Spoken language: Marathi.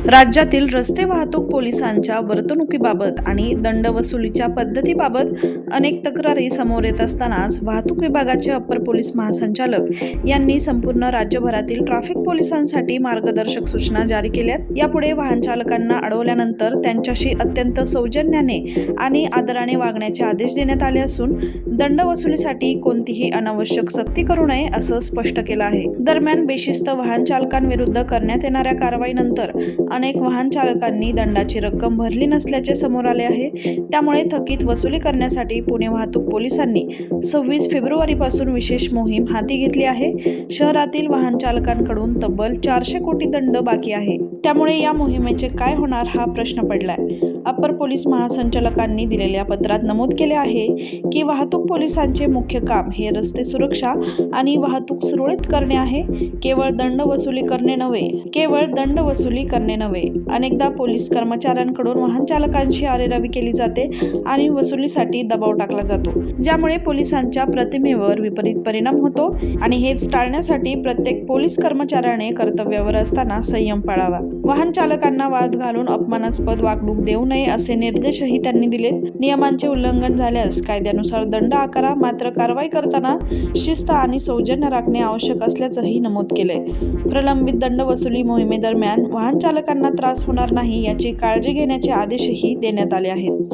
राज्यातील रस्ते वाहतूक पोलिसांच्या वर्तणुकीबाबत आणि दंड वसुलीच्या पद्धतीबाबत अनेक तक्रारी समोर येत असतानाच वाहतूक विभागाचे अप्पर पोलीस महासंचालक यांनी संपूर्ण राज्यभरातील ट्रॅफिक पोलिसांसाठी मार्गदर्शक सूचना जारी केल्यात। यापुढे वाहन चालकांना अडवल्यानंतर त्यांच्याशी अत्यंत सौजन्याने आणि आदराने वागण्याचे आदेश देण्यात आले असून दंड वसुलीसाठी कोणतीही अनावश्यक सक्ती करू नये असं स्पष्ट केलं आहे। दरम्यान बेशिस्त वाहन चालकांविरुद्ध करण्यात येणाऱ्या कारवाईनंतर अनेक वाहन चालकांनी दंडाची रक्कम भरली नसल्याचे समोर आले आहे। त्यामुळे थकीत वसुली करण्यासाठी पुणे वाहतूक पोलिसांनी 26 फेब्रुवारीपासून विशेष मोहीम हाती घेतली आहे। शहरातील वाहन चालकांकडून तब्बल 400 कोटी दंड बाकी आहे। त्यामुळे या मोहिमेचे काय होणार हा प्रश्न पडलाय। अप्पर पोलीस महासंचालकांनी दिलेल्या पत्रात नमूद केले आहे की वाहतूक पोलिसांचे मुख्य काम हे रस्ते सुरक्षा आणि वाहतूक सुरळीत करणे आहे। केवळ दंड वसुली करणे नव्हे, अनेकदा पोलीस कर्मचाऱ्यांकडून वाहन चालकांची आरेरावी केली जाते आणि वसुलीसाठी दबाव टाकला जातो, ज्यामुळे पोलिसांच्या प्रतिमेवर विपरीत परिणाम होतो आणि हेच टाळण्यासाठी प्रत्येक पोलीस कर्मचाऱ्याने कर्तव्यावर असताना संयम पाळावा। वाहन चालकांना वाद घालून अपमानास्पद वागणूक देऊ नये असे निर्देशही त्यांनी दिलेत। नियमांचे उल्लंघन झाल्यास कायद्यानुसार दंड आकारा, मात्र कारवाई करताना शिस्त आणि सौजन्य राखणे आवश्यक असल्याचंही नमूद केलंय। प्रलंबित दंड वसुली मोहिमेदरम्यान वाहन चालकांना त्रास होणार नाही याची काळजी घेण्याचे आदेशही देण्यात आले आहेत।